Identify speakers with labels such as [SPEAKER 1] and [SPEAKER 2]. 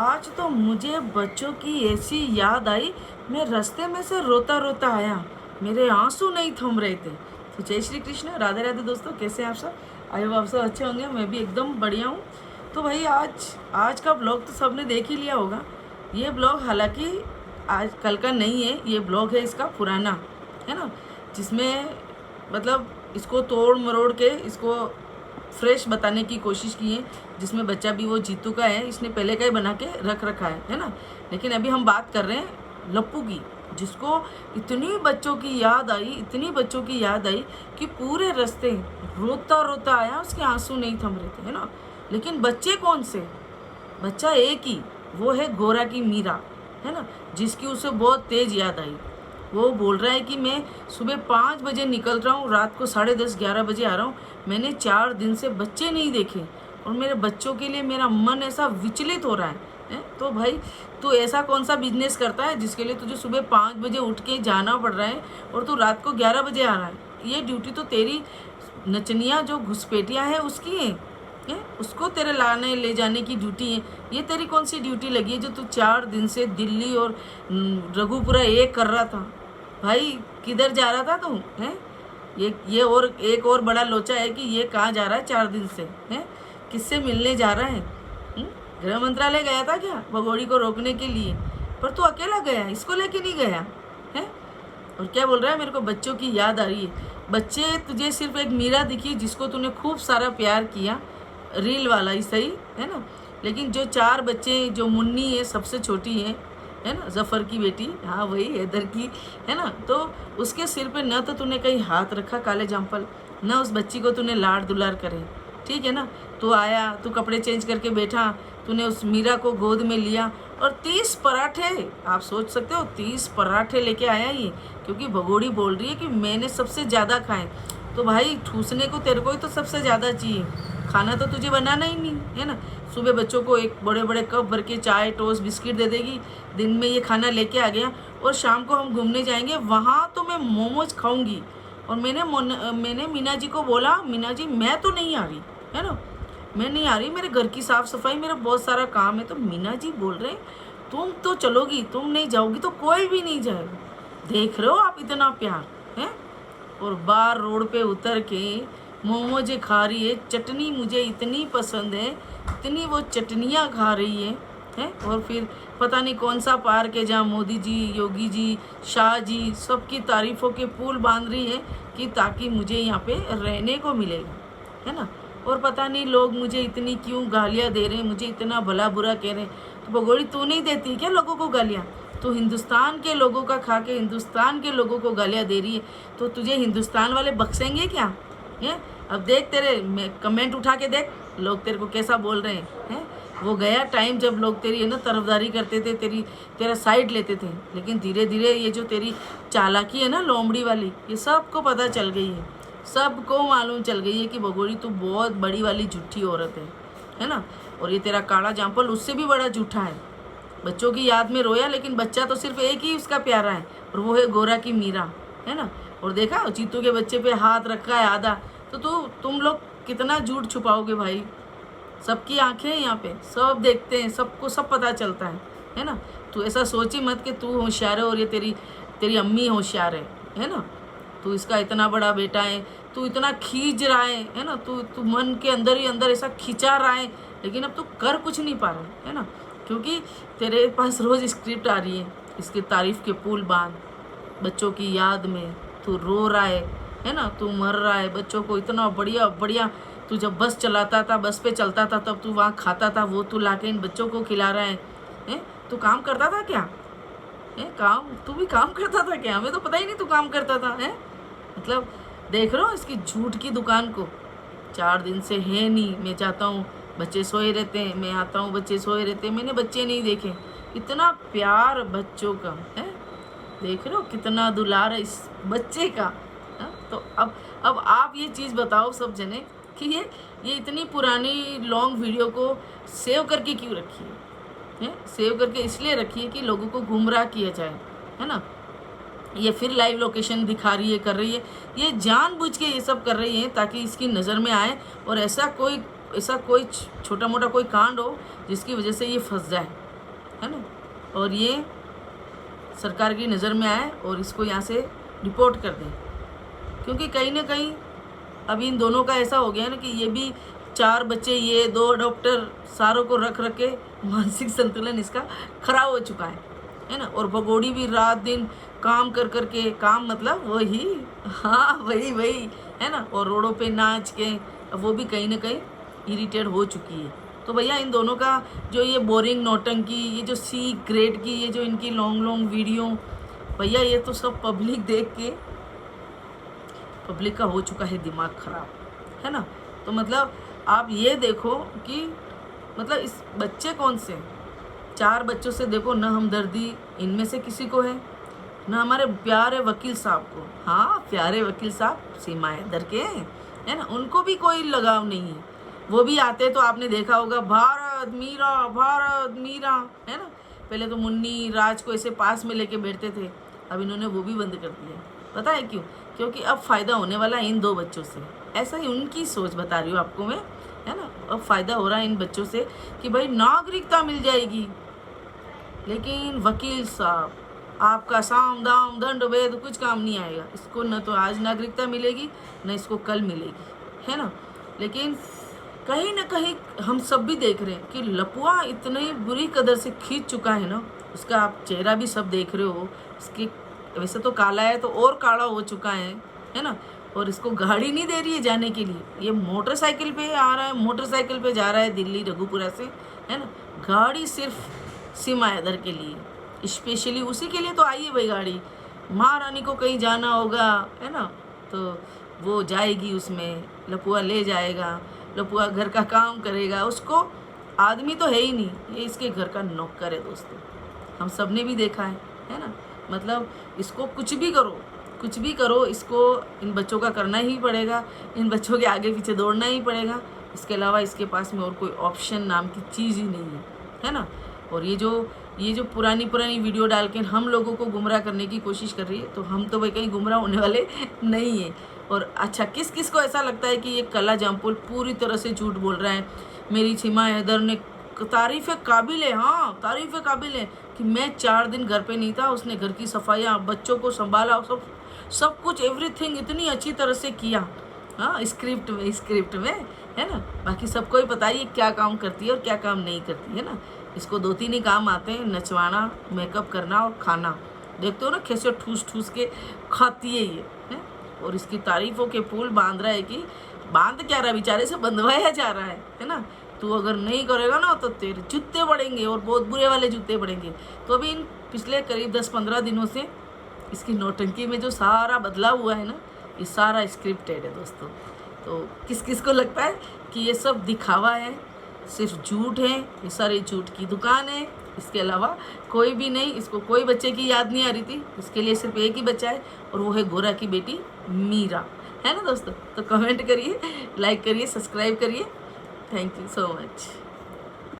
[SPEAKER 1] आज तो मुझे बच्चों की ऐसी याद आई, मैं रास्ते में से रोता रोता आया, मेरे आंसू नहीं थम रहे थे। तो जय श्री कृष्ण, राधे राधे दोस्तों, कैसे हैं आप सब? आई होप आप सब अच्छे होंगे, मैं भी एकदम बढ़िया हूँ। तो भाई आज आज का ब्लॉग तो सबने देख ही लिया होगा। ये ब्लॉग हालांकि आज कल का नहीं है, ये ब्लॉग है इसका पुराना, है ना, जिसमें मतलब इसको तोड़ मरोड़ के इसको फ्रेश बताने की कोशिश की है, जिसमें बच्चा भी वो जीतू का है, इसने पहले का ही बना के रख रखा है ना। लेकिन अभी हम बात कर रहे हैं लप्पू की, जिसको इतनी बच्चों की याद आई, इतनी बच्चों की याद आई कि पूरे रास्ते रोता रोता आया, उसके आंसू नहीं थम रहे थे, है ना। लेकिन बच्चे कौन से? बच्चा एक ही, वो है गोरा की मीरा, है ना, जिसकी उसे बहुत तेज याद आई। वो बोल रहा है कि मैं सुबह 5 बजे निकल रहा हूँ, रात को 10:30-11 बजे आ रहा हूँ। मैंने 4 दिन से बच्चे नहीं देखे और मेरे बच्चों के लिए मेरा मन ऐसा विचलित हो रहा है? तो भाई तू ऐसा कौन सा बिजनेस करता है जिसके लिए तुझे सुबह 5 बजे उठ के जाना पड़ रहा है और तू रात को 11 बजे आ रहा है? ये ड्यूटी तो तेरी नचनिया जो घुसपैठिया है उसकी है, उसको तेरे लाने ले जाने की ड्यूटी है। ये तेरी कौन सी ड्यूटी लगी है जो तू 4 दिन से दिल्ली और रघुपुरा एक कर रहा था? भाई किधर जा रहा था तू? हैं ये और एक और बड़ा लोचा है कि ये कहाँ जा रहा है 4 दिन से? हैं किससे मिलने जा रहा है? गृह मंत्रालय गया था क्या भगोड़ी को रोकने के लिए? पर तू अकेला गया, इसको लेके नहीं गया है। और क्या बोल रहा है, मेरे को बच्चों की याद आ रही है। बच्चे तुझे सिर्फ एक मीरा दिखी जिसको तूने खूब सारा प्यार किया, रील वाला ही सही, है ना। लेकिन जो 4 बच्चे, जो मुन्नी है सबसे छोटी है ना, जफ़र की बेटी, हाँ वही हैदर की, है ना, तो उसके सिर पे न तो तूने कहीं हाथ रखा काले जाम्पल, न उस बच्ची को तूने लाड़ दुलार करे, ठीक है ना। तू आया, तू कपड़े चेंज करके बैठा, तूने उस मीरा को गोद में लिया और 30 पराठे, आप सोच सकते हो 30 पराठे लेके आया ये, क्योंकि भगोड़ी बोल रही है कि मैंने सबसे ज़्यादा खाए। तो भाई ठूसने को तेरे को ही तो सबसे ज़्यादा चाहिए, खाना तो तुझे बनाना ही नहीं है ना। सुबह बच्चों को एक बड़े बड़े कप भर के चाय टोस्ट बिस्किट दे देगी, दिन में ये खाना लेके आ गया, और शाम को हम घूमने जाएंगे, वहाँ तो मैं मोमोज खाऊंगी। और मैंने मीना जी को बोला, मीना जी मैं तो नहीं आ रही, है ना, मैं नहीं आ रही, मेरे घर की साफ़ सफाई, मेरा बहुत सारा काम है। तो मीना जी बोल रहे तुम तो चलोगी, तुम नहीं जाओगी तो कोई भी नहीं जाएगा। देख रहे हो आप इतना प्यार है। और बाहर रोड पे उतर के मोमोज खा रही है, चटनी मुझे इतनी पसंद है, इतनी वो चटनियाँ खा रही है। और फिर पता नहीं कौन सा पार्क है जहाँ मोदी जी, योगी जी, शाह जी सबकी तारीफ़ों के पुल बांध रही है कि ताकि मुझे यहाँ पे रहने को मिलेगा, है ना। और पता नहीं लोग मुझे इतनी क्यों गालियाँ दे रहे हैं, मुझे इतना भला बुरा कह रहे हैं। तो भगोड़ी तू नहीं देती क्या लोगों को गालियाँ? तो हिंदुस्तान के लोगों का खा के हिंदुस्तान के लोगों को गालियाँ दे रही है, तो तुझे हिंदुस्तान वाले बख्शेंगे क्या? है अब देख तेरे कमेंट उठा के देख, लोग तेरे को कैसा बोल रहे हैं। वो गया टाइम जब लोग तेरी है ना तरफदारी करते थे, तेरा साइड लेते थे। लेकिन धीरे धीरे ये जो तेरी चालाकी है ना लोमड़ी वाली, ये सबको पता चल गई है, सबको मालूम चल गई है कि भगोड़ी तू बहुत बड़ी वाली झूठी औरत है ना। और ये तेरा काला जाम्पल उससे भी बड़ा झूठा है। बच्चों की याद में रोया, लेकिन बच्चा तो सिर्फ एक ही उसका प्यारा है, और वो है गोरा की मीरा, है ना। और देखा जीतू के बच्चे पे हाथ रखा है आधा, तो तुम लोग कितना झूठ छुपाओगे भाई? सबकी आंखें हैं यहाँ पे, सब देखते हैं, सबको सब पता चलता है ना। तू ऐसा सोची मत कि तू होशियार है और ये तेरी अम्मी होशियार है ना। तू इसका इतना बड़ा बेटा है, तू इतना खींच रहा है ना, तू मन के अंदर ही अंदर ऐसा खिंचा रहा है, लेकिन अब तू कर कुछ नहीं पा रहा है ना, क्योंकि तेरे पास रोज़ स्क्रिप्ट आ रही है, इसकी तारीफ़ के पुल बांध, बच्चों की याद में तू रो रहा है ना, तू मर रहा है। बच्चों को इतना बढ़िया बढ़िया, तू जब बस चलाता था, बस पे चलता था, तब तू वहाँ खाता था, वो तू लाके इन बच्चों को खिला रहा है। तू काम करता था क्या? काम तू भी काम करता था क्या? हमें तो पता ही नहीं तू काम करता था। मतलब देख रहे हो इसकी झूठ की दुकान को, 4 दिन से है नहीं, मैं जाता हूँ बच्चे सोए रहते हैं, मैं आता हूँ बच्चे सोए रहते हैं, मैंने बच्चे नहीं देखे। इतना प्यार बच्चों का है, देख रहे हो कितना दुलार है इस बच्चे का। तो अब आप ये चीज़ बताओ सब जने कि ये इतनी पुरानी लॉन्ग वीडियो को सेव करके क्यों रखी है? सेव करके इसलिए रखी है कि लोगों को गुमराह किया जाए, है ना। ये फिर लाइव लोकेशन दिखा रही है, कर रही है, ये जानबूझ के ये सब कर रही है ताकि इसकी नज़र में आए और ऐसा कोई छोटा मोटा कोई कांड हो जिसकी वजह से ये फंस जाए, है ना। और ये सरकार की नज़र में आए और इसको यहाँ से रिपोर्ट कर दें, क्योंकि कहीं ना कहीं अभी इन दोनों का ऐसा हो गया है ना कि ये भी 4 बच्चे, ये 2 डॉक्टर, सारों को रख रख के मानसिक संतुलन इसका खराब हो चुका है ना। और भगोड़ी भी रात दिन काम कर कर के, काम मतलब वही, हाँ वही है ना, और रोडों पे नाच के वो भी कहीं ना कहीं इरिटेट हो चुकी है। तो भैया इन दोनों का जो ये बोरिंग नौटंकी, ये जो सी ग्रेड की ये जो इनकी लॉन्ग वीडियो, भैया ये तो सब पब्लिक देख के पब्लिक का हो चुका है दिमाग खराब, है ना। तो मतलब आप ये देखो कि मतलब इस बच्चे कौन से, 4 बच्चों से देखो न हमदर्दी इनमें से किसी को है, न हमारे प्यारे वकील साहब को। हाँ प्यारे वकील साहब सीमा हैदर के, है ना, उनको भी कोई लगाव नहीं है। वो भी आते तो आपने देखा होगा भारत मीरा, है ना। पहले तो मुन्नी राज को ऐसे पास में लेके बैठते थे, अब इन्होंने वो भी बंद कर दिया। पता है क्यों? क्योंकि अब फ़ायदा होने वाला है इन 2 बच्चों से। ऐसा ही उनकी सोच बता रही हूँ आपको मैं, है ना। अब फ़ायदा हो रहा है इन बच्चों से कि भाई नागरिकता मिल जाएगी। लेकिन वकील साहब आपका साम दाम दंड भेद कुछ काम नहीं आएगा। इसको न तो आज नागरिकता मिलेगी न इसको कल मिलेगी, है ना। लेकिन कहीं ना कहीं हम सब भी देख रहे हैं कि लपुआ इतनी बुरी कदर से खींच चुका है ना, उसका आप चेहरा भी सब देख रहे हो। इसके वैसे तो काला है तो और काला हो चुका है ना। और इसको गाड़ी नहीं दे रही है जाने के लिए, ये मोटरसाइकिल पे आ रहा है, मोटरसाइकिल पे जा रहा है दिल्ली रघुपुरा से, है ना। गाड़ी सिर्फ सीमा हैदर के लिए, स्पेशली उसी के लिए तो आई है भाई गाड़ी। महारानी को कहीं जाना होगा, है ना, तो वो जाएगी उसमें, लपुआ ले जाएगा, लपुआ घर का काम करेगा। उसको आदमी तो है ही नहीं, ये इसके घर का नौकर है दोस्तों। हम सब ने भी देखा है ना। मतलब इसको कुछ भी करो, इसको इन बच्चों का करना ही पड़ेगा, इन बच्चों के आगे पीछे दौड़ना ही पड़ेगा। इसके अलावा इसके पास में और कोई ऑप्शन नाम की चीज़ ही नहीं है ना। और ये जो पुरानी वीडियो डाल के हम लोगों को गुमराह करने की कोशिश कर रही है, तो हम तो भाई कहीं गुमराह होने वाले नहीं है। और अच्छा किस को ऐसा लगता है कि ये कला जामपुल पूरी तरह से झूठ बोल रहा है? मेरी सीमा हैदर ने तारीफ़ काबिल है, हाँ तारीफ़ काबिल है कि मैं 4 दिन घर पे नहीं था, उसने घर की सफाइयाँ, बच्चों को संभाला, सब कुछ एवरीथिंग इतनी अच्छी तरह से किया। हाँ स्क्रिप्ट में है ना। बाकी सबको ही पता है क्या काम करती है और क्या काम नहीं करती है ना। इसको 2-3 ही काम आते हैं, नचवाना, मेकअप करना और खाना। देखते हो ना कैसे ठूस के खाती है ये, है? और इसकी तारीफ़ों के पुल बांध रहा है कि बांध क्या रहा, बेचारे से बंधवाया जा रहा है ना। तू अगर नहीं करेगा ना तो तेरे जूते पड़ेंगे और बहुत बुरे वाले जूते पड़ेंगे। तो अभी इन पिछले करीब 10-15 दिनों से इसकी नौटंकी में जो सारा बदलाव हुआ है ना, ये सारा स्क्रिप्टेड है दोस्तों। तो किस को लगता है कि ये सब दिखावा है, सिर्फ झूठ है, ये सारी झूठ की दुकान है, इसके अलावा कोई भी नहीं। इसको कोई बच्चे की याद नहीं आ रही थी, इसके लिए सिर्फ एक ही बच्चा है और वो है गोरा की बेटी मीरा, है ना दोस्तों। तो कमेंट करिए, लाइक करिए, सब्सक्राइब करिए। Thank you so much.